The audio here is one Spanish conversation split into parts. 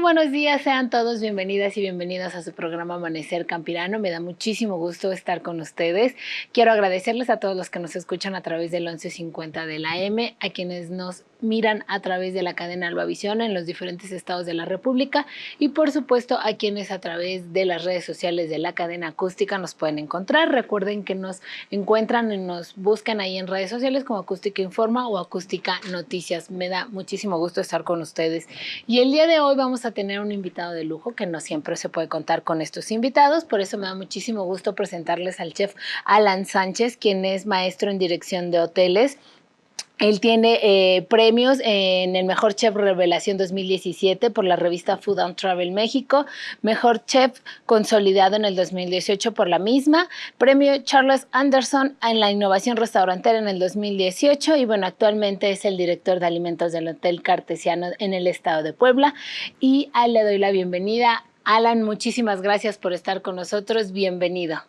buenos días, sean todos bienvenidas y bienvenidos a su programa Amanecer Campirano. Me da muchísimo gusto estar con ustedes. Quiero agradecerles a todos los que nos escuchan a través del 1150 de la M, a quienes nos miran a través de la cadena Albavisión en los diferentes estados de la República y por supuesto a quienes a través de las redes sociales de la cadena acústica nos pueden encontrar. Recuerden que nos encuentran y nos buscan ahí en redes sociales como Acústica Informa o Acústica Noticias. Me da muchísimo gusto estar con ustedes. Y el día de hoy vamos a tener un invitado de lujo, que no siempre se puede contar con estos invitados, por eso me da muchísimo gusto presentarles al chef Alan Sánchez, quien es maestro en dirección de hoteles. Él tiene premios en el Mejor Chef Revelación 2017 por la revista Food and Travel México, Mejor Chef Consolidado en el 2018 por la misma, Premio Charles Anderson en la Innovación Restaurantera en el 2018 y bueno, actualmente es el director de alimentos del Hotel Cartesiano en el estado de Puebla y a él le doy la bienvenida. Alan, muchísimas gracias por estar con nosotros, bienvenido.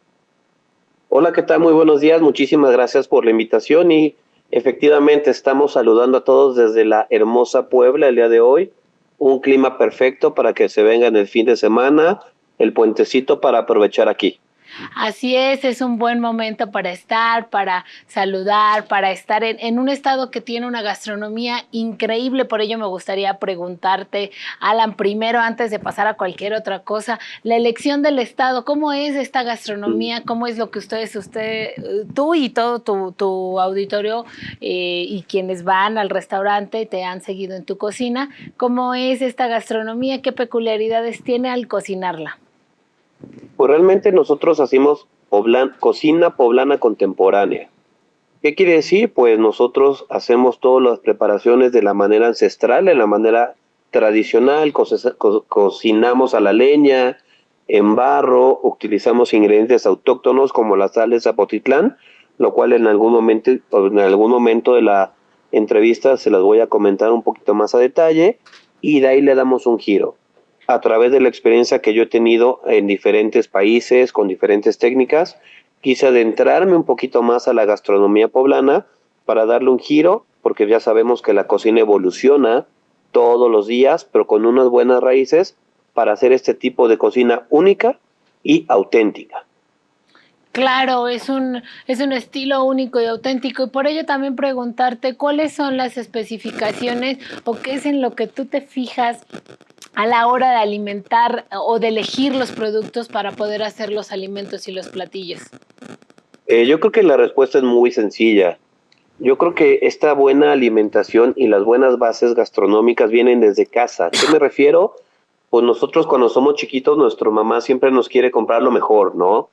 Hola, ¿qué tal? Muy buenos días, muchísimas gracias por la invitación y efectivamente estamos saludando a todos desde la hermosa Puebla el día de hoy. Un clima perfecto para que se vengan el fin de semana, el puentecito para aprovechar aquí. Así es un buen momento para estar, para saludar, para estar en un estado que tiene una gastronomía increíble. Por ello me gustaría preguntarte, Alan, primero antes de pasar a cualquier otra cosa, la elección del estado, ¿cómo es esta gastronomía? ¿Cómo es lo que tú y todo tu auditorio y quienes van al restaurante te han seguido en tu cocina? ¿Cómo es esta gastronomía? ¿Qué peculiaridades tiene al cocinarla? Pues realmente nosotros hacemos cocina poblana contemporánea. ¿Qué quiere decir? Pues nosotros hacemos todas las preparaciones de la manera ancestral, de la manera tradicional, cocinamos a la leña, en barro, utilizamos ingredientes autóctonos como la sal de Zapotitlán, lo cual en algún momento de la entrevista se las voy a comentar un poquito más a detalle, y de ahí le damos un giro. A través de la experiencia que yo he tenido en diferentes países, con diferentes técnicas, quise adentrarme un poquito más a la gastronomía poblana para darle un giro, porque ya sabemos que la cocina evoluciona todos los días, pero con unas buenas raíces para hacer este tipo de cocina única y auténtica. Claro, es un estilo único y auténtico y por ello también preguntarte cuáles son las especificaciones o qué es en lo que tú te fijas a la hora de alimentar o de elegir los productos para poder hacer los alimentos y los platillos. Yo creo que la respuesta es muy sencilla. Yo creo que esta buena alimentación y las buenas bases gastronómicas vienen desde casa. ¿Qué me refiero? Pues nosotros cuando somos chiquitos, nuestra mamá siempre nos quiere comprar lo mejor, ¿no?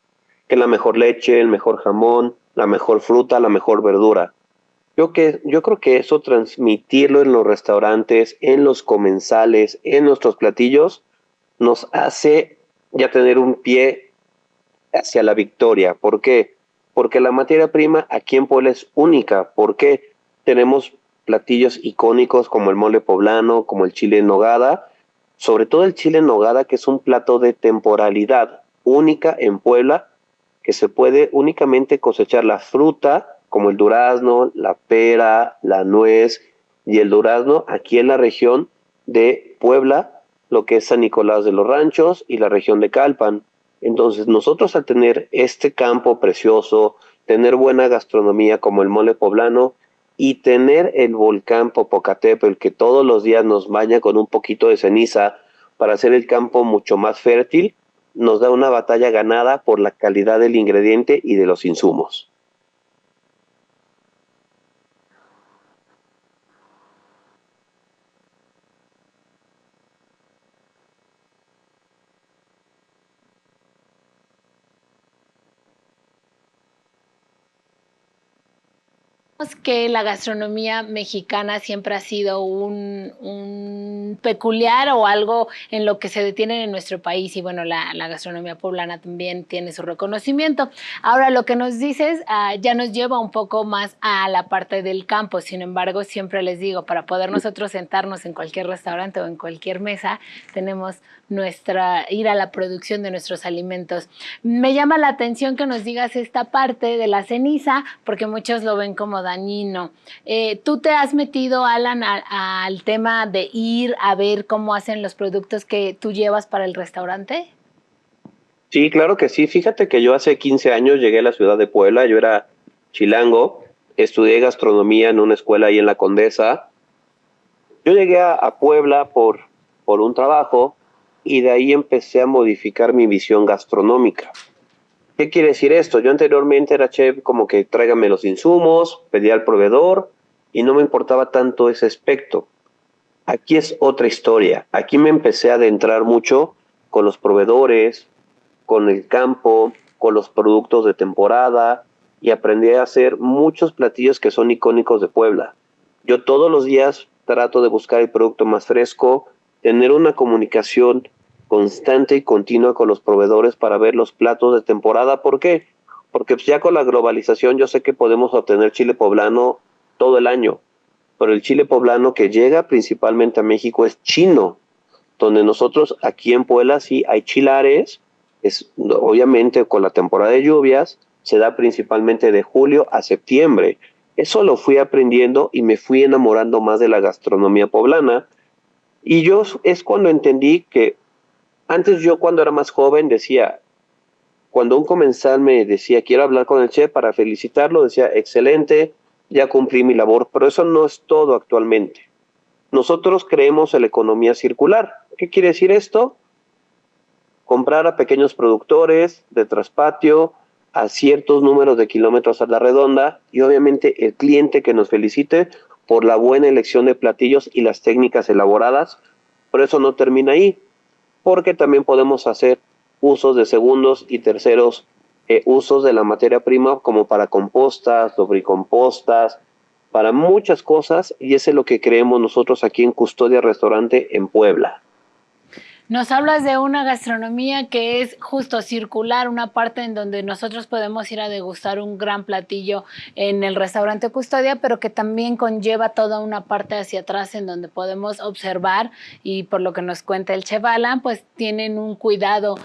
Que la mejor leche, el mejor jamón, la mejor fruta, la mejor verdura. Yo creo que eso transmitirlo en los restaurantes, en los comensales, en nuestros platillos, nos hace ya tener un pie hacia la victoria. ¿Por qué? Porque la materia prima aquí en Puebla es única. ¿Por qué? Tenemos platillos icónicos como el mole poblano, como el chile en nogada, sobre todo el chile en nogada, que es un plato de temporalidad única en Puebla, que se puede únicamente cosechar la fruta, como el durazno, la pera, la nuez y el durazno, aquí en la región de Puebla, lo que es San Nicolás de los Ranchos y la región de Calpan. Entonces nosotros al tener este campo precioso, tener buena gastronomía como el mole poblano y tener el volcán Popocatépetl que todos los días nos baña con un poquito de ceniza para hacer el campo mucho más fértil, nos da una batalla ganada por la calidad del ingrediente y de los insumos. Que la gastronomía mexicana siempre ha sido un peculiar o algo en lo que se detienen en nuestro país y bueno, la gastronomía poblana también tiene su reconocimiento. Ahora, lo que nos dices ya nos lleva un poco más a la parte del campo, sin embargo, siempre les digo, para poder nosotros sentarnos en cualquier restaurante o en cualquier mesa, tenemos ir a la producción de nuestros alimentos. Me llama la atención que nos digas esta parte de la ceniza, porque muchos lo ven como dañino. ¿Tú te has metido, Alan, al tema de ir a ver cómo hacen los productos que tú llevas para el restaurante? Sí, claro que sí. Fíjate que yo hace 15 años llegué a la ciudad de Puebla, yo era chilango, estudié gastronomía en una escuela ahí en La Condesa. Yo llegué a Puebla por un trabajo y de ahí empecé a modificar mi visión gastronómica. ¿Qué quiere decir esto? Yo anteriormente era chef como que tráigame los insumos, pedía al proveedor y no me importaba tanto ese aspecto. Aquí es otra historia. Aquí me empecé a adentrar mucho con los proveedores, con el campo, con los productos de temporada y aprendí a hacer muchos platillos que son icónicos de Puebla. Yo todos los días trato de buscar el producto más fresco, tener una comunicación constante y continua con los proveedores para ver los platos de temporada. ¿Por qué? Porque pues ya con la globalización yo sé que podemos obtener chile poblano todo el año, pero el chile poblano que llega principalmente a México es chino, donde nosotros aquí en Puebla sí hay chilares, es obviamente con la temporada de lluvias, se da principalmente de julio a septiembre. Eso lo fui aprendiendo y me fui enamorando más de la gastronomía poblana. Y yo es cuando entendí que antes yo cuando era más joven decía, cuando un comensal me decía, quiero hablar con el chef para felicitarlo, decía, excelente, ya cumplí mi labor, pero eso no es todo actualmente. Nosotros creemos en la economía circular. ¿Qué quiere decir esto? Comprar a pequeños productores de traspatio a ciertos números de kilómetros a la redonda y obviamente el cliente que nos felicite por la buena elección de platillos y las técnicas elaboradas. Pero eso no termina ahí, porque también podemos hacer usos de segundos y terceros usos de la materia prima como para compostas, lubricompostas, para muchas cosas, y eso es lo que creemos nosotros aquí en Custodia Restaurante en Puebla. Nos hablas de una gastronomía que es justo circular, una parte en donde nosotros podemos ir a degustar un gran platillo en el restaurante Custodia, pero que también conlleva toda una parte hacia atrás en donde podemos observar, y por lo que nos cuenta el chef Alan, pues tienen un cuidado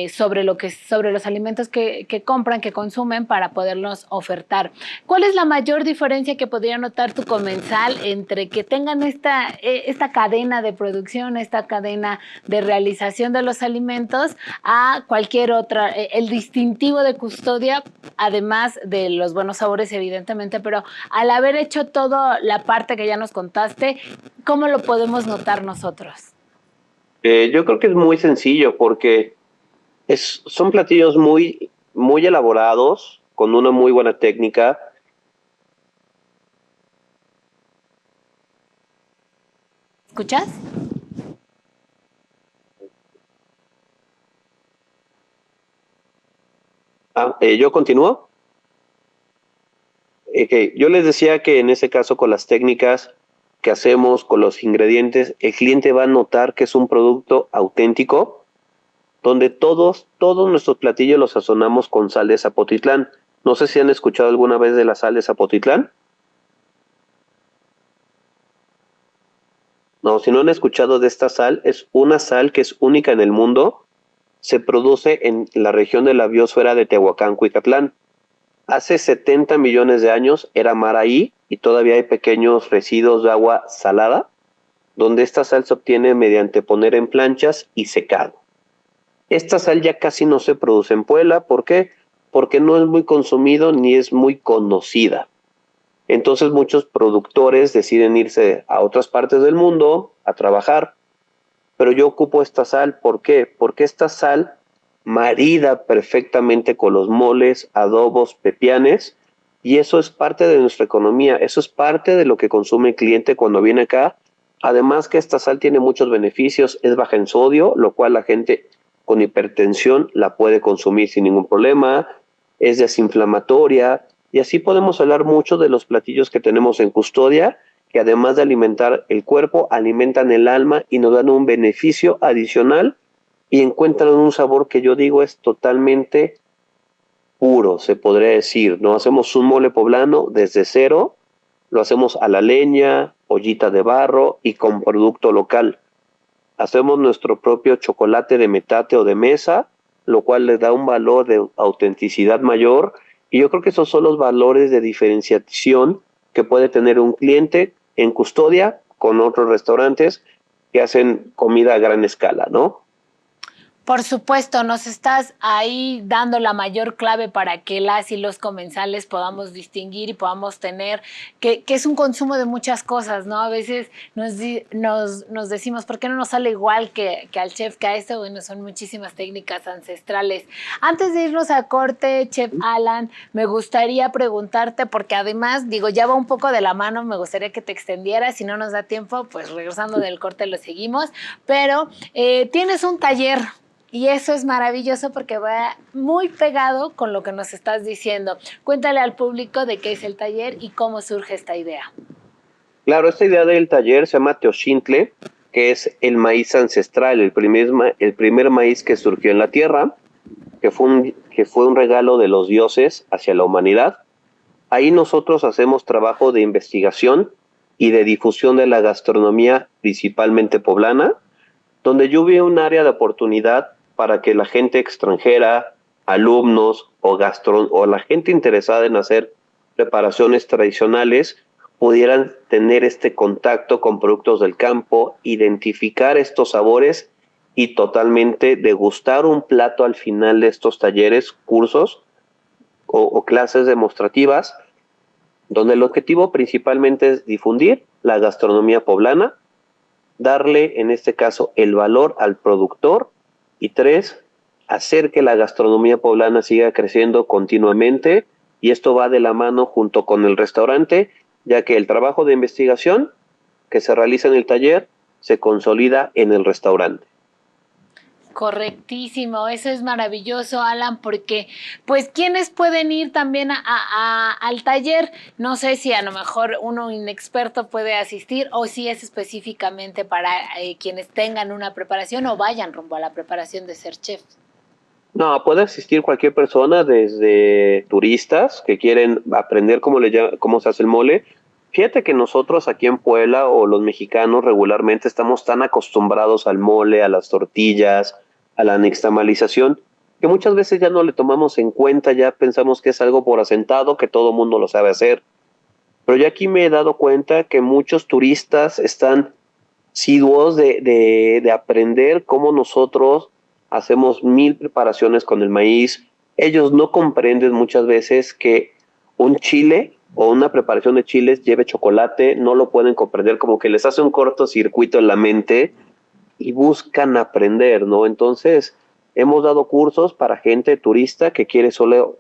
sobre los alimentos que compran, que consumen, para poderlos ofertar. ¿Cuál es la mayor diferencia que podría notar tu comensal entre que tengan esta cadena de producción, esta cadena de realización de los alimentos, a cualquier otra, el distintivo de Custodia, además de los buenos sabores evidentemente, pero al haber hecho toda la parte que ya nos contaste, ¿cómo lo podemos notar nosotros? Yo creo que es muy sencillo porque son platillos muy, muy elaborados, con una muy buena técnica. ¿Escuchas? ¿Yo continúo? Yo les decía que en ese caso con las técnicas que hacemos, con los ingredientes, el cliente va a notar que es un producto auténtico, donde todos nuestros platillos los sazonamos con sal de Zapotitlán. No sé si han escuchado alguna vez de la sal de Zapotitlán. No, si no han escuchado de esta sal, es una sal que es única en el mundo. Se produce en la región de la biosfera de Tehuacán, Cuicatlán. Hace 70 millones de años era mar ahí y todavía hay pequeños residuos de agua salada, donde esta sal se obtiene mediante poner en planchas y secado. Esta sal ya casi no se produce en Puebla. ¿Por qué? Porque no es muy consumido ni es muy conocida. Entonces muchos productores deciden irse a otras partes del mundo a trabajar, pero yo ocupo esta sal. ¿Por qué? Porque esta sal marida perfectamente con los moles, adobos, pepianes, y eso es parte de nuestra economía, eso es parte de lo que consume el cliente cuando viene acá. Además que esta sal tiene muchos beneficios, es baja en sodio, lo cual la gente con hipertensión la puede consumir sin ningún problema, es desinflamatoria, y así podemos hablar mucho de los platillos que tenemos en Custodia, que además de alimentar el cuerpo, alimentan el alma y nos dan un beneficio adicional y encuentran un sabor que yo digo es totalmente puro, se podría decir. No hacemos un mole poblano desde cero, lo hacemos a la leña, ollita de barro y con producto local. Hacemos nuestro propio chocolate de metate o de mesa, lo cual le da un valor de autenticidad mayor Y yo creo que esos son los valores de diferenciación que puede tener un cliente en Custodia con otros restaurantes que hacen comida a gran escala, ¿no? Por supuesto, nos estás ahí dando la mayor clave para que las y los comensales podamos distinguir y podamos tener, que es un consumo de muchas cosas, ¿no? A veces nos decimos, ¿por qué no nos sale igual que al chef, que a esto? Bueno, son muchísimas técnicas ancestrales. Antes de irnos a corte, Chef Alan, me gustaría preguntarte, porque además, digo, ya va un poco de la mano, me gustaría que te extendieras, si no nos da tiempo, pues regresando del corte lo seguimos, pero tienes un taller. Y eso es maravilloso porque va muy pegado con lo que nos estás diciendo. Cuéntale al público de qué es el taller y cómo surge esta idea. Claro, esta idea del taller se llama Teoxintle, que es el maíz ancestral, el primer maíz que surgió en la tierra, que fue un regalo de los dioses hacia la humanidad. Ahí nosotros hacemos trabajo de investigación y de difusión de la gastronomía, principalmente poblana, donde yo vi un área de oportunidad para que la gente extranjera, alumnos o la gente interesada en hacer preparaciones tradicionales pudieran tener este contacto con productos del campo, identificar estos sabores y totalmente degustar un plato al final de estos talleres, cursos o clases demostrativas, donde el objetivo principalmente es difundir la gastronomía poblana, darle en este caso el valor al productor y 3, hacer que la gastronomía poblana siga creciendo continuamente, y esto va de la mano junto con el restaurante, ya que el trabajo de investigación que se realiza en el taller se consolida en el restaurante. Correctísimo, eso es maravilloso, Alan, porque pues quienes pueden ir también al taller, no sé si a lo mejor uno inexperto puede asistir o si es específicamente para quienes tengan una preparación o vayan rumbo a la preparación de ser chef. No, puede asistir cualquier persona, desde turistas que quieren aprender cómo se hace el mole. Fíjate que nosotros aquí en Puebla o los mexicanos regularmente estamos tan acostumbrados al mole, a las tortillas, a la nixtamalización, que muchas veces ya no le tomamos en cuenta, ya pensamos que es algo por asentado, que todo mundo lo sabe hacer. Pero yo aquí me he dado cuenta que muchos turistas están asiduos de aprender cómo nosotros hacemos 1000 preparaciones con el maíz. Ellos no comprenden muchas veces que un chile o una preparación de chiles lleve chocolate, no lo pueden comprender, como que les hace un cortocircuito en la mente y buscan aprender, ¿no? Entonces, hemos dado cursos para gente turista que quiere solo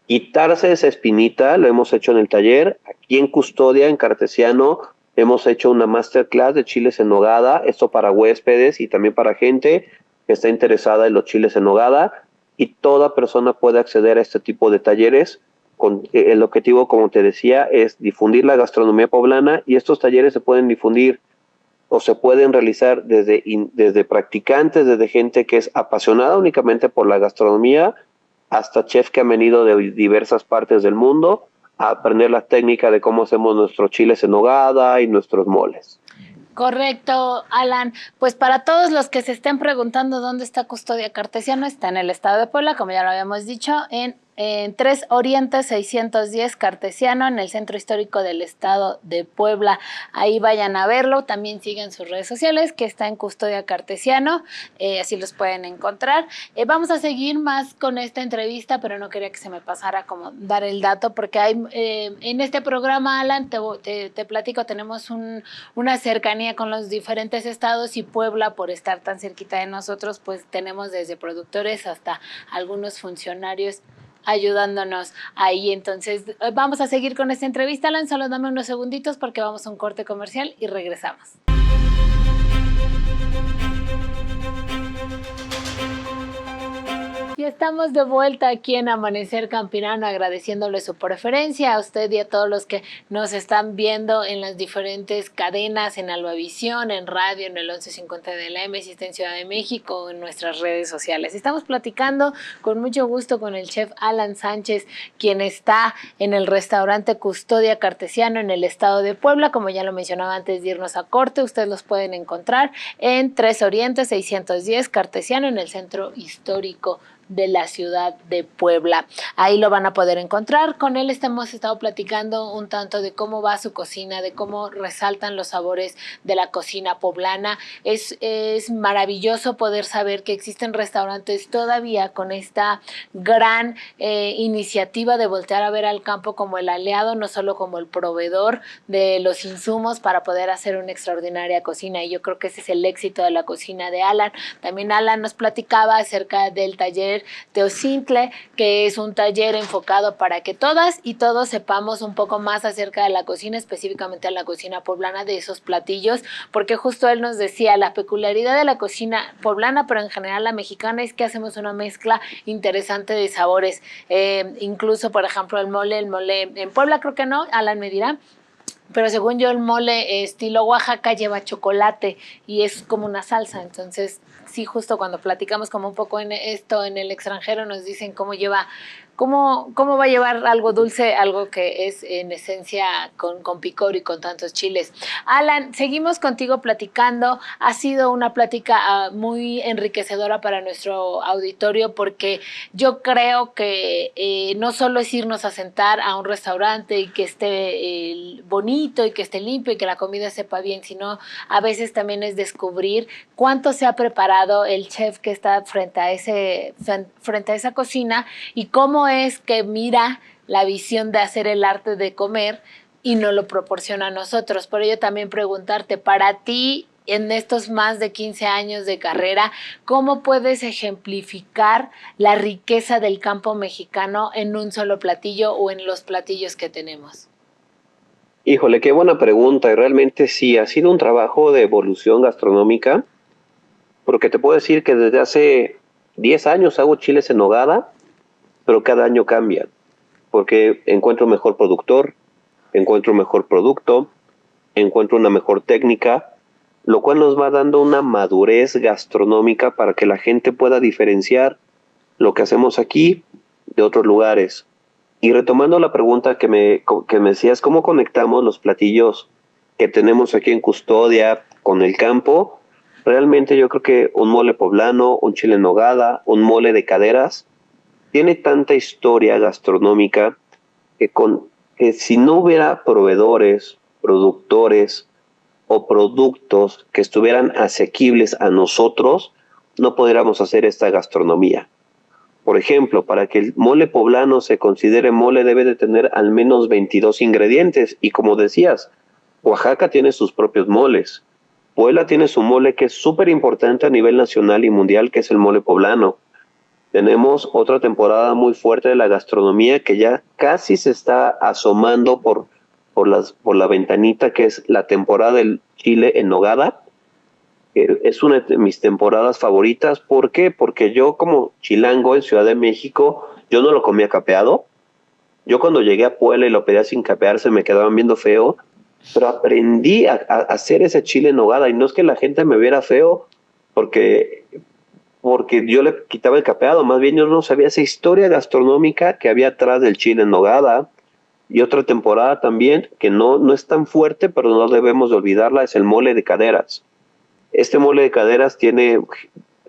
quitarse esa espinita. Lo hemos hecho en el taller. Aquí en Custodia, en Cartesiano, hemos hecho una masterclass de chiles en nogada, esto para huéspedes y también para gente que está interesada en los chiles en nogada, y toda persona puede acceder a este tipo de talleres. El objetivo, como te decía, es difundir la gastronomía poblana, y estos talleres se pueden difundir o se pueden realizar desde practicantes, desde gente que es apasionada únicamente por la gastronomía, hasta chefs que han venido de diversas partes del mundo a aprender la técnica de cómo hacemos nuestros chiles en nogada y nuestros moles. Correcto, Alan. Pues para todos los que se estén preguntando dónde está Custodia Cartesiano, está en el estado de Puebla, como ya lo habíamos dicho, en 3 Oriente 610 Cartesiano, en el centro histórico del estado de Puebla. Ahí vayan a verlo. También sigan sus redes sociales, que está en Custodia Cartesiano, así los pueden encontrar. Vamos a seguir más con esta entrevista, pero no quería que se me pasara como dar el dato, porque hay en este programa, Alan, te platico, tenemos una cercanía con los diferentes estados, y Puebla, por estar tan cerquita de nosotros, pues tenemos desde productores hasta algunos funcionarios ayudándonos ahí. Entonces vamos a seguir con esta entrevista, Alan, solo dame unos segunditos porque vamos a un corte comercial y regresamos. Y estamos de vuelta aquí en Amanecer Campirano, agradeciéndole su preferencia a usted y a todos los que nos están viendo en las diferentes cadenas, en Albavisión, en radio, en el 1150 de la M, si está en Ciudad de México, en nuestras redes sociales. Estamos platicando con mucho gusto con el chef Alan Sánchez, quien está en el restaurante Custodia Cartesiano en el estado de Puebla. Como ya lo mencionaba antes de irnos a corte, ustedes los pueden encontrar en 3 Oriente 610 Cartesiano, en el centro histórico de la ciudad de Puebla. Ahí lo van a poder encontrar. Con él hemos estado platicando un tanto de cómo va su cocina, de cómo resaltan los sabores de la cocina poblana. Es maravilloso poder saber que existen restaurantes todavía con esta gran iniciativa de voltear a ver al campo como el aliado, no solo como el proveedor de los insumos para poder hacer una extraordinaria cocina. Y yo creo que ese es el éxito de la cocina de Alan. También Alan nos platicaba acerca del taller Teocintle, que es un taller enfocado para que todas y todos sepamos un poco más acerca de la cocina, específicamente de la cocina poblana, de esos platillos, porque justo él nos decía, la peculiaridad de la cocina poblana, pero en general la mexicana, es que hacemos una mezcla interesante de sabores. Incluso, por ejemplo, el mole en Puebla creo que no, Alan me dirá, pero según yo el mole estilo Oaxaca lleva chocolate y es como una salsa. Entonces sí, justo cuando platicamos como un poco en esto en el extranjero nos dicen cómo va a llevar algo dulce, algo que es en esencia con picor y con tantos chiles. Alan, seguimos contigo platicando. Ha sido una plática muy enriquecedora para nuestro auditorio, porque yo creo que no solo es irnos a sentar a un restaurante y que esté bonito y que esté limpio y que la comida sepa bien, sino a veces también es descubrir cuánto se ha preparado el chef que está frente a esa cocina y cómo es que mira la visión de hacer el arte de comer y nos lo proporciona a nosotros. Por ello también preguntarte, para ti, en estos más de 15 años de carrera, ¿cómo puedes ejemplificar la riqueza del campo mexicano en un solo platillo o en los platillos que tenemos? Híjole, qué buena pregunta. Y realmente sí, ha sido un trabajo de evolución gastronómica, porque te puedo decir que desde hace 10 años hago chiles en nogada, pero cada año cambian, porque encuentro un mejor productor, encuentro un mejor producto, encuentro una mejor técnica, lo cual nos va dando una madurez gastronómica para que la gente pueda diferenciar lo que hacemos aquí de otros lugares. Y retomando la pregunta que me decías, ¿cómo conectamos los platillos que tenemos aquí en Custodia con el campo? Realmente yo creo que un mole poblano, un chile en nogada, un mole de caderas, tiene tanta historia gastronómica que si no hubiera proveedores, productores o productos que estuvieran asequibles a nosotros, no podríamos hacer esta gastronomía. Por ejemplo, para que el mole poblano se considere mole debe de tener al menos 22 ingredientes. Y como decías, Oaxaca tiene sus propios moles. Puebla tiene su mole que es súper importante a nivel nacional y mundial, que es el mole poblano. Tenemos otra temporada muy fuerte de la gastronomía que ya casi se está asomando por la ventanita, que es la temporada del chile en nogada. Es una de mis temporadas favoritas. ¿Por qué? Porque yo como chilango en Ciudad de México, yo no lo comía capeado. Yo cuando llegué a Puebla y lo pedía sin capear, se me quedaban viendo feo, pero aprendí a hacer ese chile en nogada. Y no es que la gente me viera feo porque, porque yo le quitaba el capeado, más bien yo no sabía esa historia gastronómica que había atrás del chile en nogada. Y otra temporada también, que no es tan fuerte, pero no debemos de olvidarla, es el mole de caderas. Este mole de caderas tiene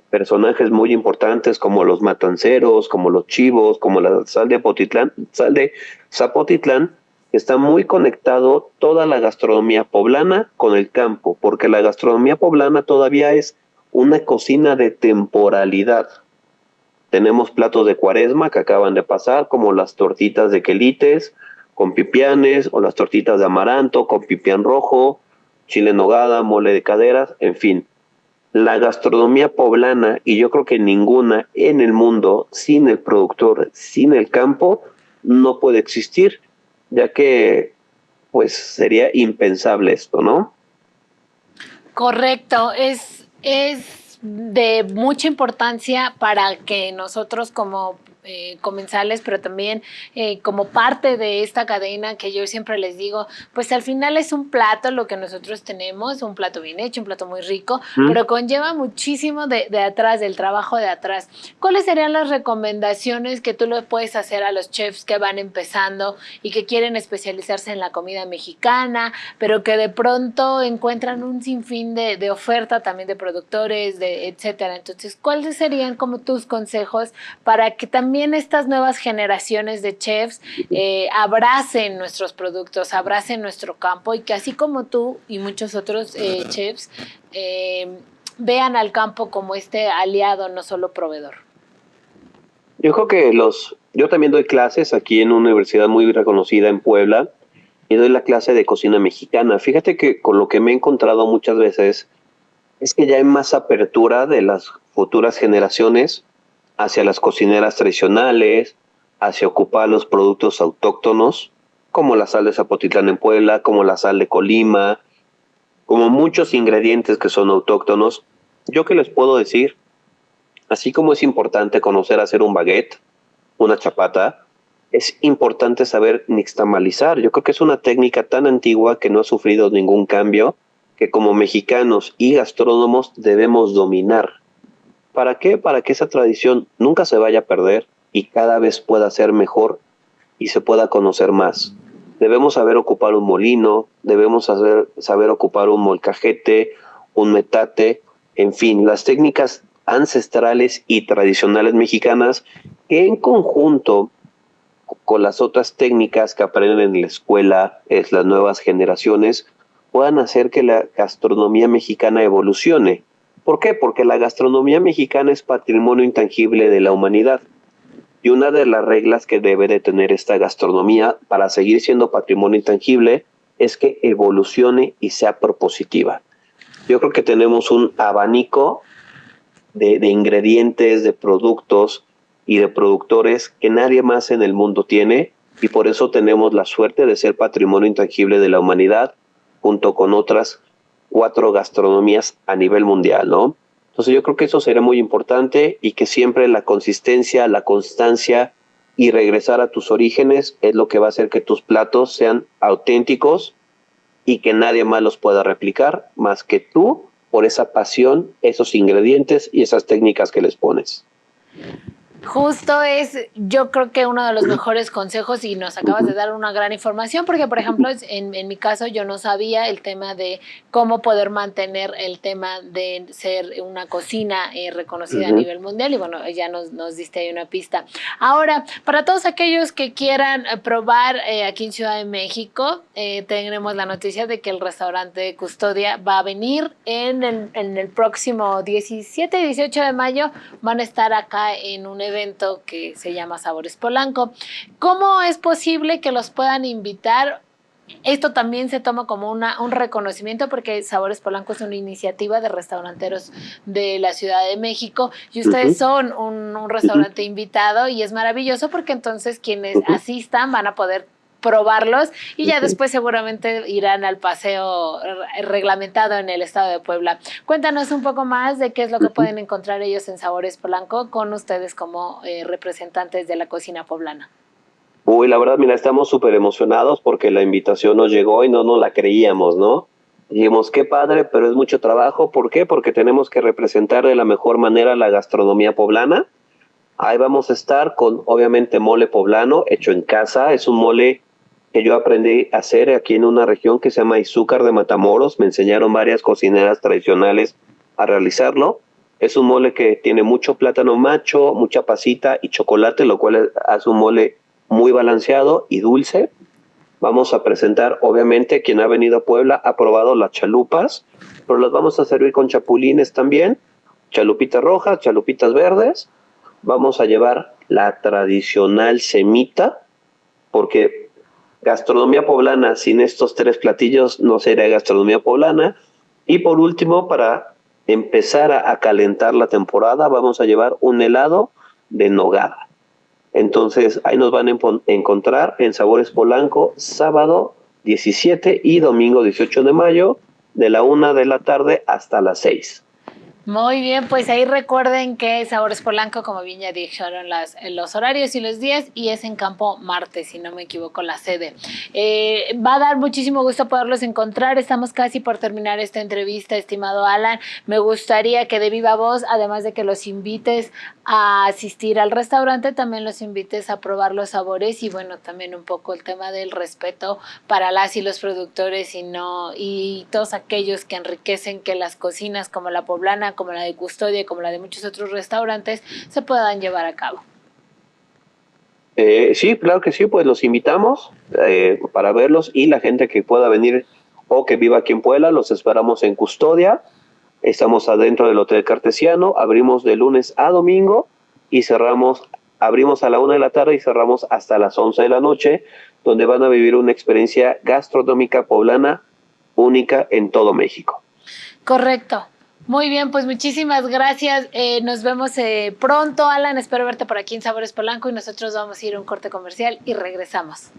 personajes muy importantes como los matanceros, como los chivos, como la sal de Zapotitlán. Está muy conectado toda la gastronomía poblana con el campo, porque la gastronomía poblana todavía es una cocina de temporalidad. Tenemos platos de cuaresma que acaban de pasar, como las tortitas de quelites con pipianes, o las tortitas de amaranto con pipián rojo, chile en nogada, mole de caderas, en fin. La gastronomía poblana, y yo creo que ninguna en el mundo, sin el productor, sin el campo, no puede existir, ya que pues sería impensable esto, ¿no? Correcto, es de mucha importancia para que nosotros como comensales, pero también como parte de esta cadena que yo siempre les digo, pues al final es un plato lo que nosotros tenemos, un plato bien hecho, un plato muy rico, pero conlleva muchísimo de atrás, del trabajo de atrás. ¿Cuáles serían las recomendaciones que tú le puedes hacer a los chefs que van empezando y que quieren especializarse en la comida mexicana, pero que de pronto encuentran un sinfín de oferta también de productores, etcétera? Entonces, ¿cuáles serían como tus consejos para que también estas nuevas generaciones de chefs abracen nuestros productos, abracen nuestro campo y que así como tú y muchos otros chefs vean al campo como este aliado, no solo proveedor? Yo creo que yo también doy clases aquí en una universidad muy reconocida en Puebla y doy la clase de cocina mexicana. Fíjate que con lo que me he encontrado muchas veces es que ya hay más apertura de las futuras generaciones hacia las cocineras tradicionales, hacia ocupar los productos autóctonos, como la sal de Zapotitlán en Puebla, como la sal de Colima, como muchos ingredientes que son autóctonos. ¿Yo qué les puedo decir? Así como es importante conocer hacer un baguette, una chapata, es importante saber nixtamalizar. Yo creo que es una técnica tan antigua que no ha sufrido ningún cambio, que como mexicanos y gastrónomos debemos dominar. ¿Para qué? Para que esa tradición nunca se vaya a perder y cada vez pueda ser mejor y se pueda conocer más. Debemos saber ocupar un molino, debemos saber ocupar un molcajete, un metate, en fin, las técnicas ancestrales y tradicionales mexicanas que en conjunto con las otras técnicas que aprenden en la escuela, las nuevas generaciones, puedan hacer que la gastronomía mexicana evolucione. ¿Por qué? Porque la gastronomía mexicana es patrimonio intangible de la humanidad. Y una de las reglas que debe de tener esta gastronomía para seguir siendo patrimonio intangible es que evolucione y sea propositiva. Yo creo que tenemos un abanico de ingredientes, de productos y de productores que nadie más en el mundo tiene, y por eso tenemos la suerte de ser patrimonio intangible de la humanidad junto con otras 4 gastronomías a nivel mundial, ¿no? Entonces yo creo que eso sería muy importante y que siempre la consistencia, la constancia y regresar a tus orígenes es lo que va a hacer que tus platos sean auténticos y que nadie más los pueda replicar más que tú, por esa pasión, esos ingredientes y esas técnicas que les pones. Justo es, yo creo que uno de los mejores consejos, y nos acabas de dar una gran información, porque por ejemplo en mi caso yo no sabía el tema de cómo poder mantener el tema de ser una cocina reconocida a nivel mundial, y bueno, ya nos diste ahí una pista. Ahora, para todos aquellos que quieran probar aquí en Ciudad de México, tenemos la noticia de que el restaurante Custodia va a venir en el próximo 17 y 18 de mayo, van a estar acá en un evento que se llama Sabores Polanco. ¿Cómo es posible que los puedan invitar? Esto también se toma como un reconocimiento, porque Sabores Polanco es una iniciativa de restauranteros de la Ciudad de México y ustedes son un restaurante invitado, y es maravilloso porque entonces quienes asistan van a poder probarlos y ya después seguramente irán al paseo reglamentado en el estado de Puebla. Cuéntanos un poco más de qué es lo que pueden encontrar ellos en Sabores Polanco con ustedes como representantes de la cocina poblana. Uy, la verdad, mira, estamos súper emocionados porque la invitación nos llegó y no nos la creíamos, ¿no? Dijimos, qué padre, pero es mucho trabajo. ¿Por qué? Porque tenemos que representar de la mejor manera la gastronomía poblana. Ahí vamos a estar con, obviamente, mole poblano hecho en casa. Es un mole que yo aprendí a hacer aquí en una región que se llama Izúcar de Matamoros. Me enseñaron varias cocineras tradicionales a realizarlo. Es un mole que tiene mucho plátano macho, mucha pasita y chocolate, lo cual hace un mole muy balanceado y dulce. Vamos a presentar, obviamente, quien ha venido a Puebla ha probado las chalupas, pero las vamos a servir con chapulines también, chalupitas rojas, chalupitas verdes. Vamos a llevar la tradicional semita, porque gastronomía poblana sin estos 3 platillos no sería gastronomía poblana. Y por último, para empezar a calentar la temporada, vamos a llevar un helado de nogada. Entonces ahí nos van a encontrar en Sabores Polanco sábado 17 y domingo 18 de mayo de la 1 de la tarde hasta las 6. Muy bien, pues ahí recuerden que Sabores Polanco, como bien ya dijeron los horarios y los días, y es en Campo Marte, si no me equivoco, la sede. Va a dar muchísimo gusto poderlos encontrar. Estamos casi por terminar esta entrevista, estimado Alan. Me gustaría que de viva voz, además de que los invites a asistir al restaurante, también los invites a probar los sabores y bueno, también un poco el tema del respeto para las y los productores y todos aquellos que enriquecen que las cocinas como la poblana, como la de Custodia, como la de muchos otros restaurantes, se puedan llevar a cabo. Sí, claro que sí, pues los invitamos para verlos y la gente que pueda venir o que viva aquí en Puebla, los esperamos en Custodia. Estamos adentro del Hotel Cartesiano, abrimos de lunes a domingo y abrimos a la 1 de la tarde y cerramos hasta las 11 de la noche, donde van a vivir una experiencia gastronómica poblana única en todo México. Correcto. Muy bien, pues muchísimas gracias. Nos vemos pronto, Alan. Espero verte por aquí en Sabores Polanco y nosotros vamos a ir a un corte comercial y regresamos.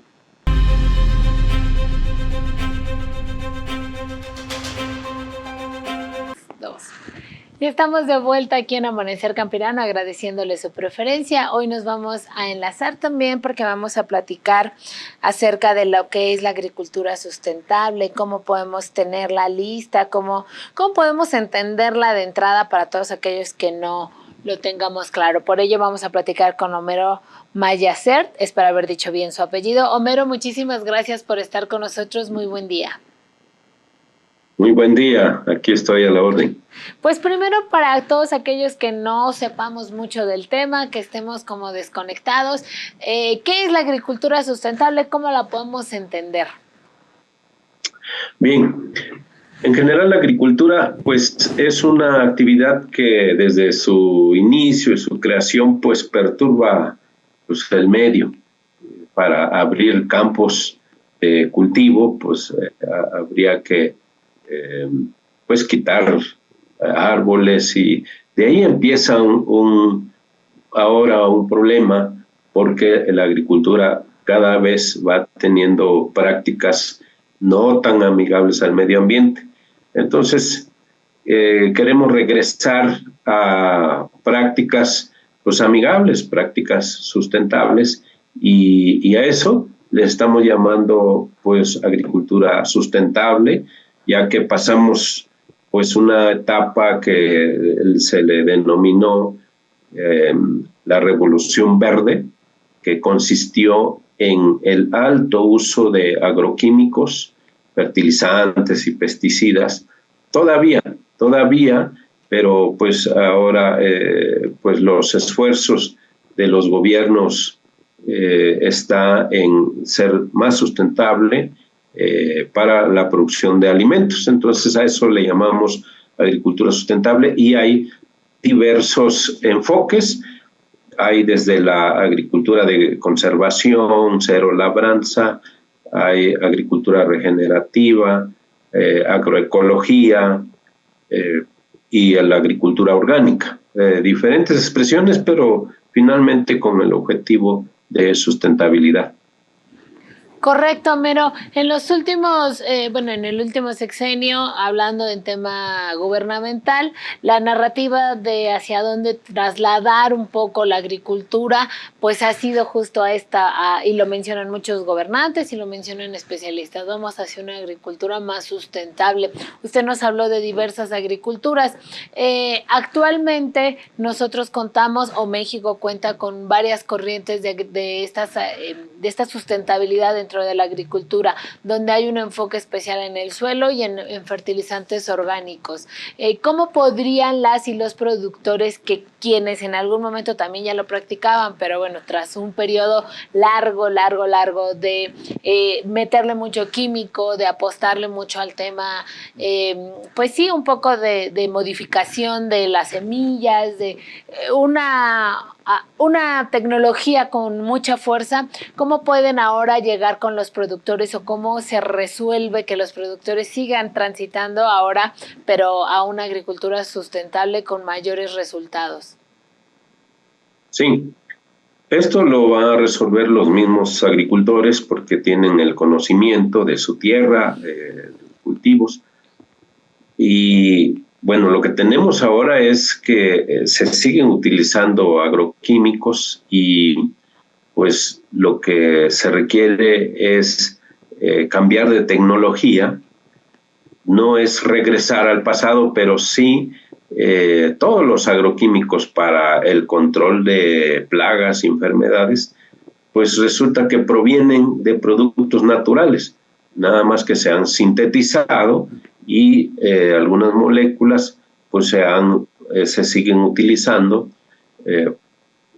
Y estamos de vuelta aquí en Amanecer Campirano, agradeciéndole su preferencia. Hoy nos vamos a enlazar también porque vamos a platicar acerca de lo que es la agricultura sustentable, cómo podemos tenerla lista, cómo podemos entenderla de entrada para todos aquellos que no lo tengamos claro. Por ello vamos a platicar con Homero Mayacert, espero haber dicho bien su apellido. Homero, muchísimas gracias por estar con nosotros. Muy buen día. Muy buen día, aquí estoy a la orden. Pues primero para todos aquellos que no sepamos mucho del tema, que estemos como desconectados, ¿qué es la agricultura sustentable? ¿Cómo la podemos entender? Bien, en general la agricultura pues es una actividad que desde su inicio y su creación pues perturba pues, el medio. Para abrir campos de cultivo pues habría que pues quitar árboles y de ahí empieza ahora un problema porque la agricultura cada vez va teniendo prácticas no tan amigables al medio ambiente. Entonces, queremos regresar a prácticas pues, amigables, prácticas sustentables y a eso le estamos llamando pues agricultura sustentable, ya que pasamos pues una etapa que se le denominó la Revolución Verde, que consistió en el alto uso de agroquímicos, fertilizantes y pesticidas, todavía, pero pues ahora pues los esfuerzos de los gobiernos está en ser más sustentable para la producción de alimentos. Entonces a eso le llamamos agricultura sustentable y hay diversos enfoques. Hay desde la agricultura de conservación, cero labranza, hay agricultura regenerativa, agroecología y la agricultura orgánica. Diferentes expresiones, pero finalmente con el objetivo de sustentabilidad. Correcto, Homero. En los últimos, en el último sexenio, hablando del tema gubernamental, la narrativa de hacia dónde trasladar un poco la agricultura, pues ha sido justo y lo mencionan muchos gobernantes y lo mencionan especialistas, vamos hacia una agricultura más sustentable. Usted nos habló de diversas agriculturas. Actualmente nosotros contamos, o México cuenta con varias corrientes de esta sustentabilidad dentro de la agricultura, donde hay un enfoque especial en el suelo y en fertilizantes orgánicos. ¿Cómo podrían las y los productores quienes en algún momento también ya lo practicaban, pero bueno, tras un periodo largo de meterle mucho químico, de apostarle mucho al tema, pues sí, un poco de modificación de las semillas, de una tecnología con mucha fuerza, ¿cómo pueden ahora llegar con los productores o cómo se resuelve que los productores sigan transitando ahora, pero a una agricultura sustentable con mayores resultados? Sí, esto lo van a resolver los mismos agricultores porque tienen el conocimiento de su tierra, de cultivos, y bueno, lo que tenemos ahora es que se siguen utilizando agroquímicos y pues lo que se requiere es cambiar de tecnología. No es regresar al pasado, pero sí todos los agroquímicos para el control de plagas y enfermedades, pues resulta que provienen de productos naturales, nada más que se han sintetizado y algunas moléculas pues se siguen utilizando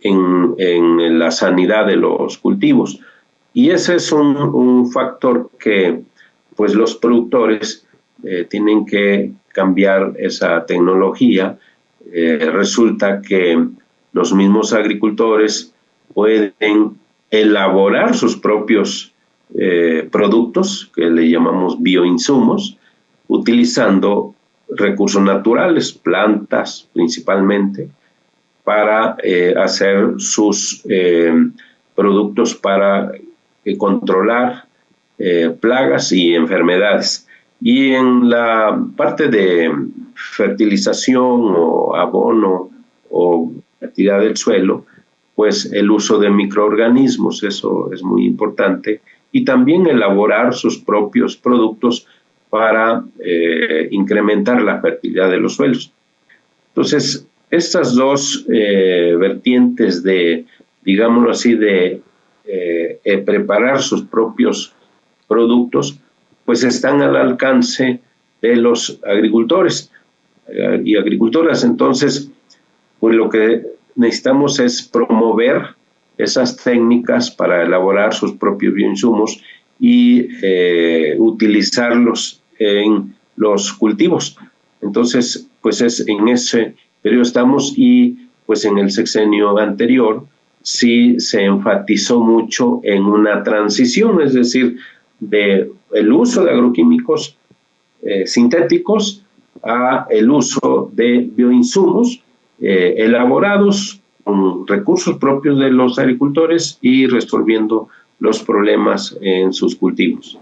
en la sanidad de los cultivos. Y ese es un factor que pues los productores tienen que cambiar esa tecnología. Resulta que los mismos agricultores pueden elaborar sus propios productos, que le llamamos bioinsumos, utilizando recursos naturales, plantas principalmente, para hacer sus productos para controlar plagas y enfermedades. Y en la parte de fertilización o abono o actividad del suelo, pues el uso de microorganismos, eso es muy importante, y también elaborar sus propios productos para incrementar la fertilidad de los suelos. Entonces, estas dos vertientes de, digámoslo así, de preparar sus propios productos, pues están al alcance de los agricultores y agricultoras. Entonces, pues lo que necesitamos es promover esas técnicas para elaborar sus propios bioinsumos y utilizarlos en los cultivos. Entonces, pues en ese periodo estamos, y pues en el sexenio anterior sí se enfatizó mucho en una transición, es decir, de el uso de agroquímicos sintéticos a el uso de bioinsumos elaborados con recursos propios de los agricultores y resolviendo los problemas en sus cultivos.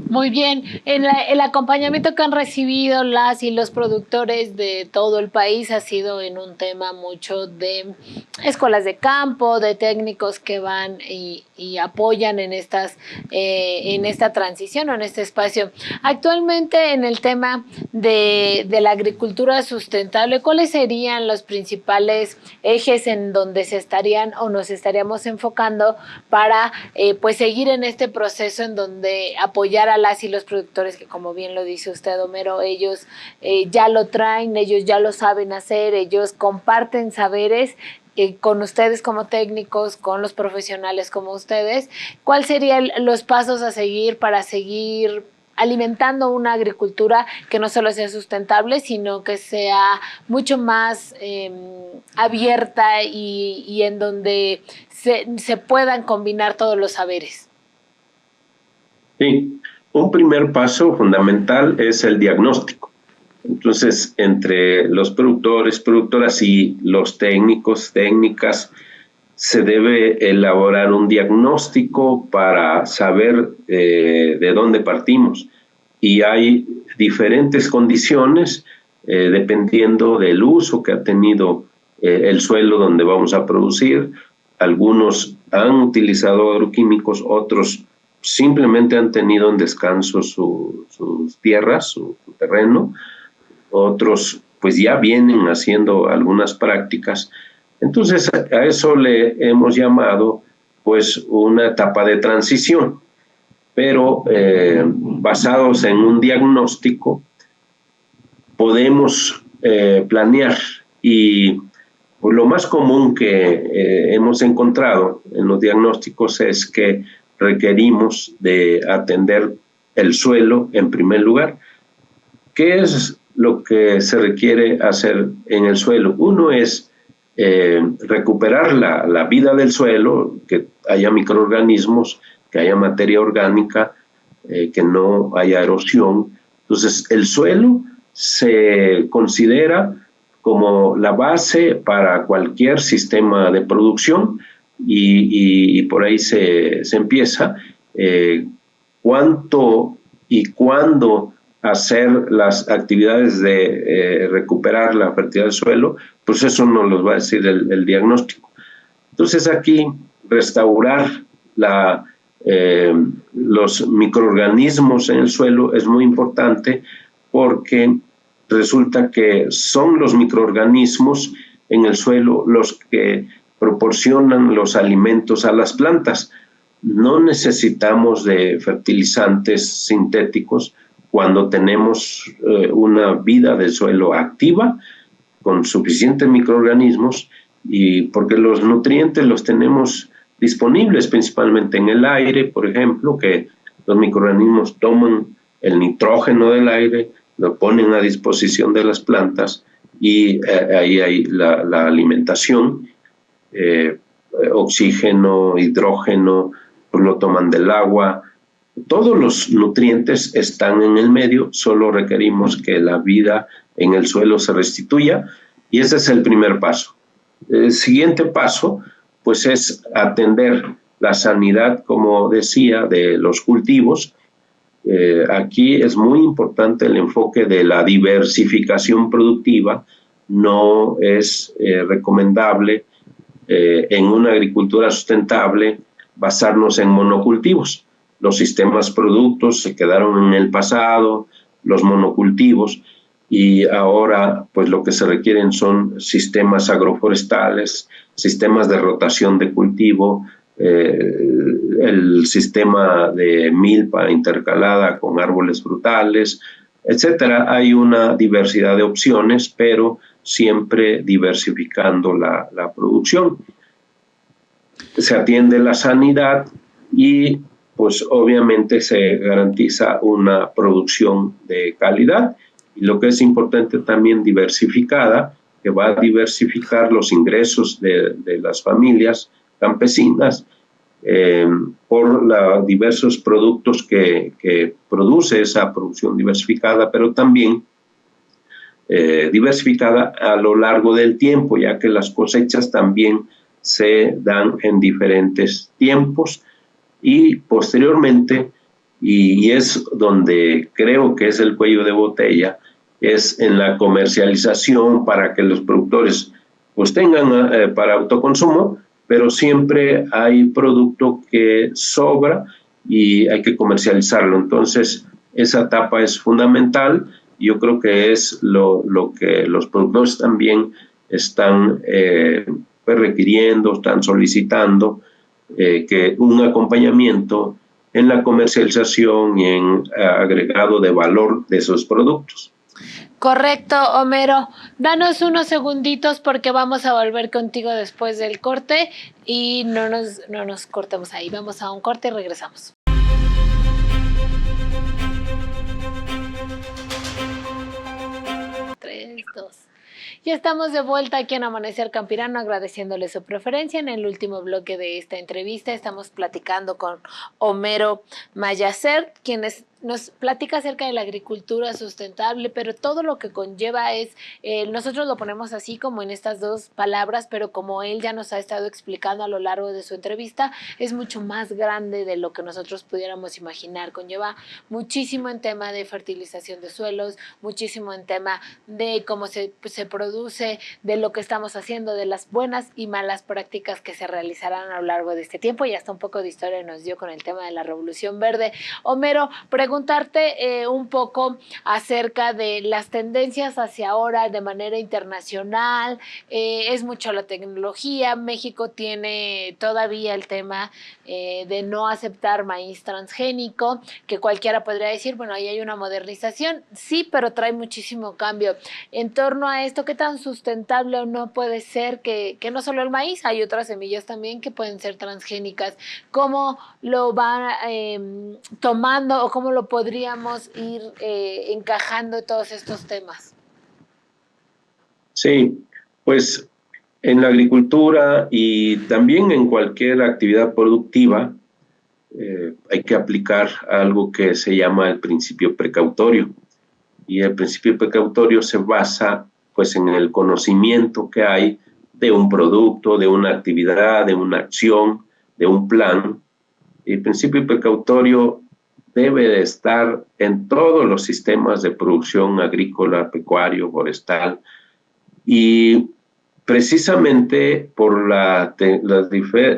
Muy bien, el acompañamiento que han recibido las y los productores de todo el país ha sido en un tema mucho de escuelas de campo, de técnicos que van y apoyan en esta transición o en este espacio. Actualmente, en el tema de la agricultura sustentable, ¿cuáles serían los principales ejes en donde se estarían o nos estaríamos enfocando para pues seguir en este proceso en donde apoyar a las y los productores que, como bien lo dice usted, Homero, ellos ya lo traen, ellos ya lo saben hacer, ellos comparten saberes con ustedes como técnicos, con los profesionales como ustedes? ¿Cuáles serían los pasos a seguir para seguir alimentando una agricultura que no solo sea sustentable, sino que sea mucho más abierta y en donde se puedan combinar todos los saberes? Sí, un primer paso fundamental es el diagnóstico. Entonces, entre los productores, productoras y los técnicos, técnicas, se debe elaborar un diagnóstico para saber de dónde partimos. Y hay diferentes condiciones dependiendo del uso que ha tenido el suelo donde vamos a producir. Algunos han utilizado agroquímicos, otros simplemente han tenido en descanso sus tierras, su terreno. Otros pues ya vienen haciendo algunas prácticas. Entonces a eso le hemos llamado pues una etapa de transición, pero basados en un diagnóstico podemos planear. Y pues lo más común que hemos encontrado en los diagnósticos es que requerimos de atender el suelo en primer lugar. ¿Qué es lo que se requiere hacer en el suelo? Uno es recuperar la vida del suelo, que haya microorganismos, que haya materia orgánica, que no haya erosión. Entonces, el suelo se considera como la base para cualquier sistema de producción y por ahí se empieza. ¿Cuánto y cuándo hacer las actividades de recuperar la fertilidad del suelo, pues eso nos lo va a decir el diagnóstico. Entonces aquí restaurar los microorganismos en el suelo es muy importante, porque resulta que son los microorganismos en el suelo los que proporcionan los alimentos a las plantas. No necesitamos de fertilizantes sintéticos cuando tenemos una vida de suelo activa con suficientes microorganismos, y porque los nutrientes los tenemos disponibles principalmente en el aire, por ejemplo, que los microorganismos toman el nitrógeno del aire, lo ponen a disposición de las plantas, y ahí hay la alimentación, oxígeno, hidrógeno, pues lo toman del agua. Todos los nutrientes están en el medio, solo requerimos que la vida en el suelo se restituya, y ese es el primer paso. El siguiente paso, pues, es atender la sanidad, como decía, de los cultivos. Aquí es muy importante el enfoque de la diversificación productiva. No es recomendable en una agricultura sustentable basarnos en monocultivos. Los sistemas productos se quedaron en el pasado, los monocultivos, y ahora pues lo que se requieren son sistemas agroforestales, sistemas de rotación de cultivo, el sistema de milpa intercalada con árboles frutales, etcétera. Hay una diversidad de opciones, pero siempre diversificando la producción. Se atiende la sanidad y pues obviamente se garantiza una producción de calidad. Y lo que es importante también, diversificada, que va a diversificar los ingresos de las familias campesinas por los diversos productos que produce esa producción diversificada, pero también diversificada a lo largo del tiempo, ya que las cosechas también se dan en diferentes tiempos, y posteriormente, y es donde creo que es el cuello de botella, es en la comercialización, para que los productores pues tengan para autoconsumo, pero siempre hay producto que sobra y hay que comercializarlo. Entonces esa etapa es fundamental. Yo creo que es lo que los productores también están pues requiriendo, están solicitando, que un acompañamiento en la comercialización y en agregado de valor de esos productos. Correcto, Homero. Danos unos segunditos porque vamos a volver contigo después del corte y no nos cortemos ahí. Vamos a un corte y regresamos. 3, 2. Ya estamos de vuelta aquí en Amanecer Campirano, agradeciéndole su preferencia. En el último bloque de esta entrevista estamos platicando con Homero Mayacer, quien nos platica acerca de la agricultura sustentable, pero todo lo que conlleva es, nosotros lo ponemos así como en estas dos palabras, pero como él ya nos ha estado explicando a lo largo de su entrevista, es mucho más grande de lo que nosotros pudiéramos imaginar. Conlleva muchísimo en tema de fertilización de suelos, muchísimo en tema de cómo se produce, de lo que estamos haciendo, de las buenas y malas prácticas que se realizarán a lo largo de este tiempo, y hasta un poco de historia nos dio con el tema de la Revolución Verde. Homero, preguntarte un poco acerca de las tendencias hacia ahora de manera internacional. Es mucho la tecnología. México tiene todavía el tema de no aceptar maíz transgénico, que cualquiera podría decir, bueno, ahí hay una modernización, sí, pero trae muchísimo cambio. En torno a esto, ¿qué tan sustentable o no puede ser que no solo el maíz, hay otras semillas también que pueden ser transgénicas? ¿Cómo lo van tomando o cómo lo podríamos ir encajando todos estos temas? Sí, pues en la agricultura y también en cualquier actividad productiva hay que aplicar algo que se llama el principio precautorio. Y el principio precautorio se basa pues en el conocimiento que hay de un producto, de una actividad, de una acción, de un plan. El principio precautorio debe de estar en todos los sistemas de producción agrícola, pecuario, forestal, y precisamente por las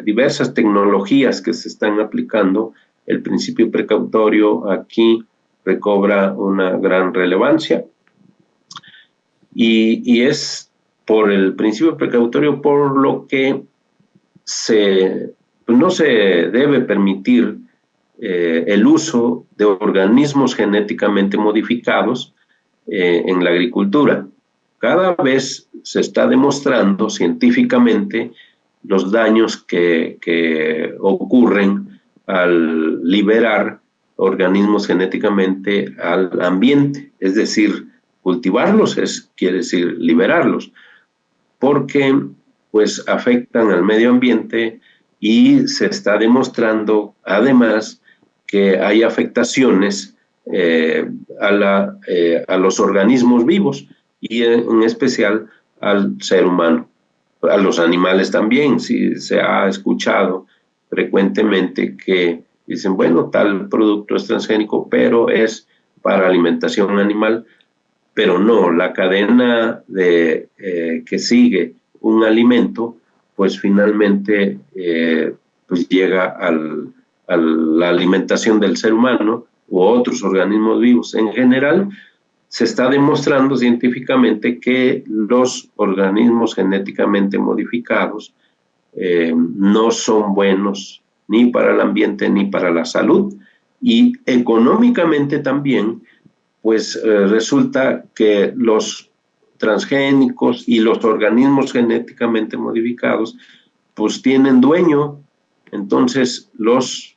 diversas tecnologías que se están aplicando, el principio precautorio aquí recobra una gran relevancia, y es por el principio precautorio por lo que no se debe permitir el uso de organismos genéticamente modificados en la agricultura. Cada vez se está demostrando científicamente los daños que ocurren al liberar organismos genéticamente al ambiente, es decir, cultivarlos quiere decir liberarlos, porque pues afectan al medio ambiente y se está demostrando además que hay afectaciones a los organismos vivos y en especial al ser humano. A los animales también, sí, se ha escuchado frecuentemente que dicen, bueno, tal producto es transgénico, pero es para alimentación animal, pero no, la cadena que sigue un alimento, pues finalmente pues llega a la alimentación del ser humano u otros organismos vivos. En general, se está demostrando científicamente que los organismos genéticamente modificados no son buenos ni para el ambiente ni para la salud, y económicamente también, pues resulta que los transgénicos y los organismos genéticamente modificados pues tienen dueño. Entonces los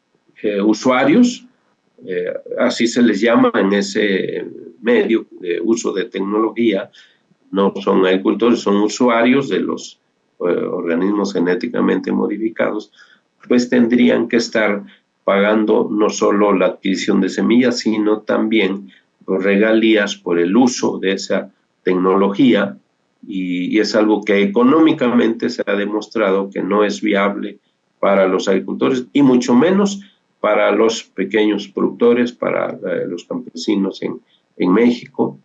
usuarios, así se les llama en ese medio de uso de tecnología, no son agricultores, son usuarios de los organismos genéticamente modificados, pues tendrían que estar pagando no solo la adquisición de semillas, sino también regalías por el uso de esa tecnología, y es algo que económicamente se ha demostrado que no es viable para los agricultores y mucho menos para los pequeños productores, para los campesinos en México.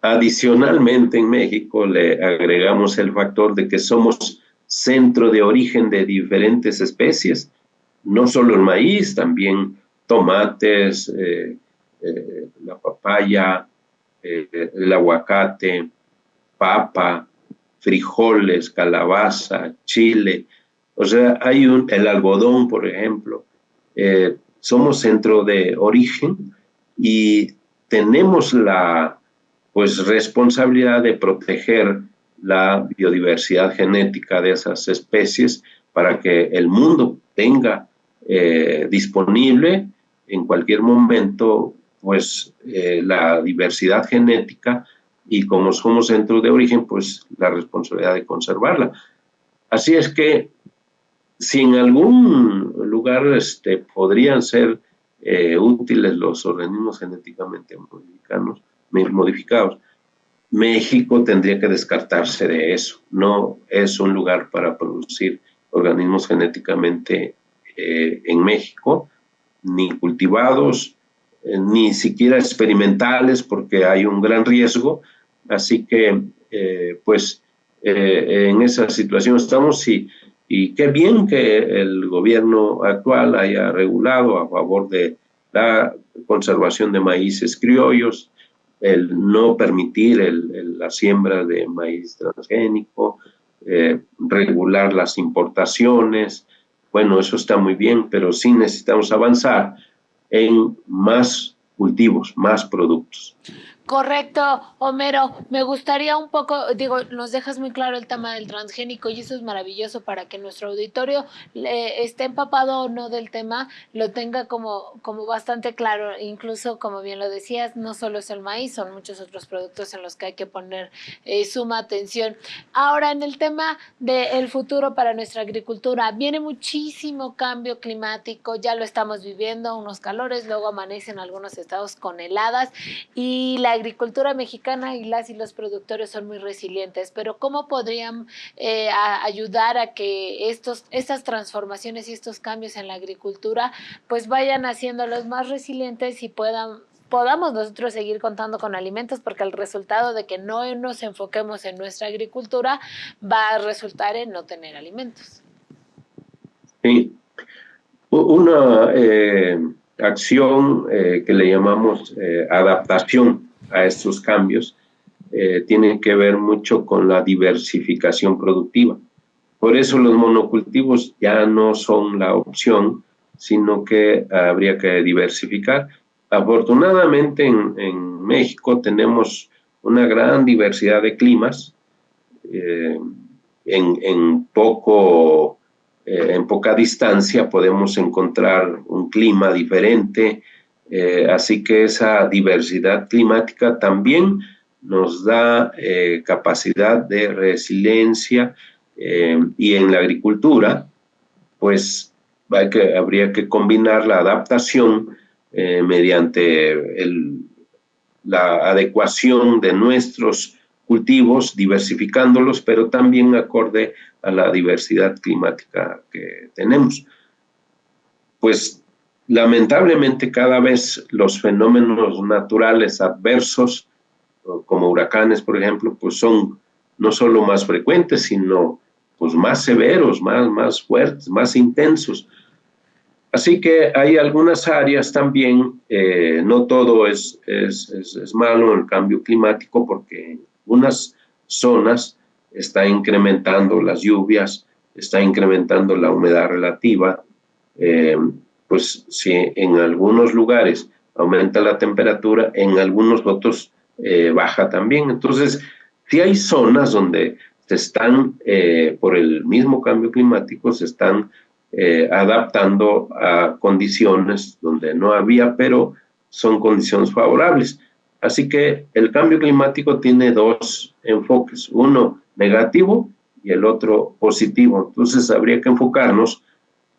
Adicionalmente, en México le agregamos el factor de que somos centro de origen de diferentes especies, no solo el maíz, también tomates, la papaya, el aguacate, papa, frijoles, calabaza, chile. O sea, hay el algodón, por ejemplo. Somos centro de origen y tenemos la pues responsabilidad de proteger la biodiversidad genética de esas especies para que el mundo tenga disponible en cualquier momento pues la diversidad genética, y como somos centro de origen, pues la responsabilidad de conservarla. Así es que si en algún lugar podrían ser útiles los organismos genéticamente modificados, México tendría que descartarse de eso. No es un lugar para producir organismos genéticamente en México, ni cultivados, ni siquiera experimentales, porque hay un gran riesgo. Así que, en esa situación estamos, y qué bien que el gobierno actual haya regulado a favor de la conservación de maíces criollos, el no permitir la siembra de maíz transgénico, regular las importaciones. Bueno, eso está muy bien, pero sí necesitamos avanzar en más cultivos, más productos. Correcto, Homero. Me gustaría un poco, digo, nos dejas muy claro el tema del transgénico y eso es maravilloso para que nuestro auditorio esté empapado o no del tema, lo tenga como bastante claro. Incluso, como bien lo decías, no solo es el maíz, son muchos otros productos en los que hay que poner suma atención. Ahora, en el tema del futuro para nuestra agricultura, viene muchísimo cambio climático, ya lo estamos viviendo, unos calores, luego amanecen algunos estados con heladas y la agricultura mexicana y las y los productores son muy resilientes, pero ¿cómo podrían ayudar a que estas transformaciones y estos cambios en la agricultura pues vayan haciéndolos más resilientes y podamos nosotros seguir contando con alimentos? Porque el resultado de que no nos enfoquemos en nuestra agricultura va a resultar en no tener alimentos. Sí. Una acción que le llamamos adaptación a estos cambios tiene que ver mucho con la diversificación productiva. Por eso los monocultivos ya no son la opción, sino que habría que diversificar. Afortunadamente en México tenemos una gran diversidad de climas, en poca distancia podemos encontrar un clima diferente, así que esa diversidad climática también nos da capacidad de resiliencia, y en la agricultura, pues habría que combinar la adaptación mediante la adecuación de nuestros cultivos, diversificándolos, pero también acorde a la diversidad climática que tenemos. Pues lamentablemente cada vez los fenómenos naturales adversos, como huracanes, por ejemplo, pues son no solo más frecuentes, sino pues más severos, más fuertes, más intensos. Así que hay algunas áreas también, no todo es malo en el cambio climático, porque en unas zonas está incrementando las lluvias, está incrementando la humedad relativa, pues si en algunos lugares aumenta la temperatura, en algunos otros baja también. Entonces, sí hay zonas donde se están, por el mismo cambio climático, se están adaptando a condiciones donde no había, pero son condiciones favorables. Así que el cambio climático tiene dos enfoques, uno negativo y el otro positivo. Entonces habría que enfocarnos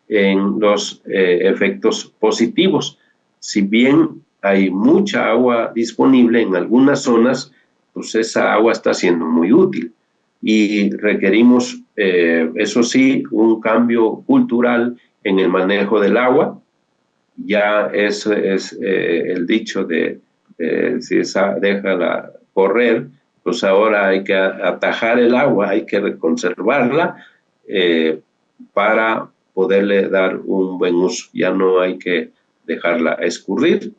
en los efectos positivos. Si bien hay mucha agua disponible en algunas zonas, pues esa agua está siendo muy útil y requerimos, eso sí, un cambio cultural en el manejo del agua. Ya es el dicho de si esa déjala correr, pues ahora hay que atajar el agua, hay que conservarla para poderle dar un buen uso. Ya no hay que dejarla escurrir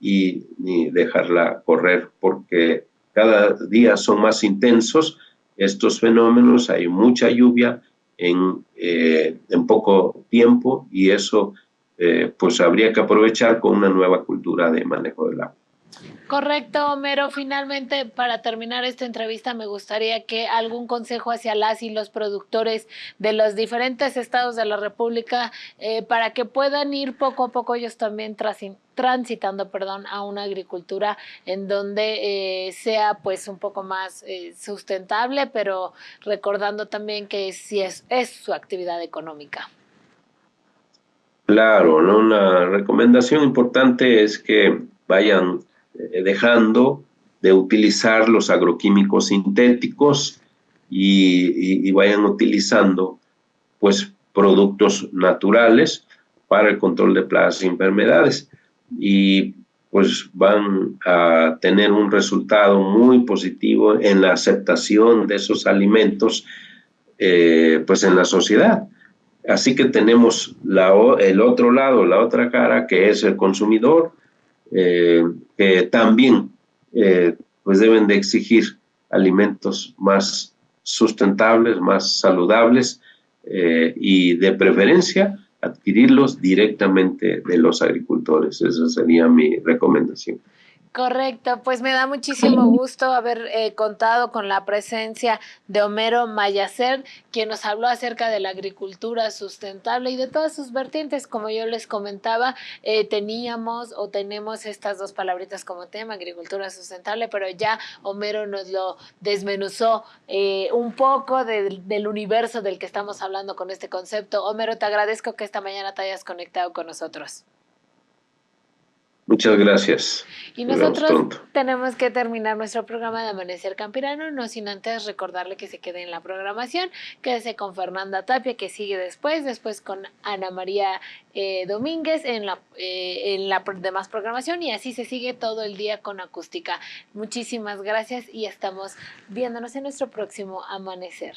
ni dejarla correr, porque cada día son más intensos estos fenómenos, hay mucha lluvia en poco tiempo, y eso pues habría que aprovechar con una nueva cultura de manejo del agua. Correcto, Homero. Finalmente, para terminar esta entrevista, me gustaría que algún consejo hacia las y los productores de los diferentes estados de la República, para que puedan ir poco a poco ellos también transitando, a una agricultura en donde sea pues un poco más sustentable, pero recordando también que sí es su actividad económica. Claro, ¿no? Una recomendación importante es que vayan dejando de utilizar los agroquímicos sintéticos y vayan utilizando pues productos naturales para el control de plagas y enfermedades, y pues van a tener un resultado muy positivo en la aceptación de esos alimentos pues en la sociedad. Así que tenemos el otro lado, la otra cara, que es el consumidor, que también pues deben de exigir alimentos más sustentables, más saludables, y de preferencia adquirirlos directamente de los agricultores. Esa sería mi recomendación. Correcto, pues me da muchísimo gusto haber contado con la presencia de Homero Mayacer, quien nos habló acerca de la agricultura sustentable y de todas sus vertientes. Como yo les comentaba, teníamos o tenemos estas dos palabritas como tema, agricultura sustentable, pero ya Homero nos lo desmenuzó un poco del universo del que estamos hablando con este concepto. Homero, te agradezco que esta mañana te hayas conectado con nosotros. Muchas gracias. Y Nos vemos nosotros pronto. tenemos que terminar nuestro programa de Amanecer Campirano, no sin antes recordarle que se quede en la programación. Quédese con Fernanda Tapia, que sigue después con Ana María Domínguez en la demás programación, y así se sigue todo el día con acústica. Muchísimas gracias y estamos viéndonos en nuestro próximo Amanecer.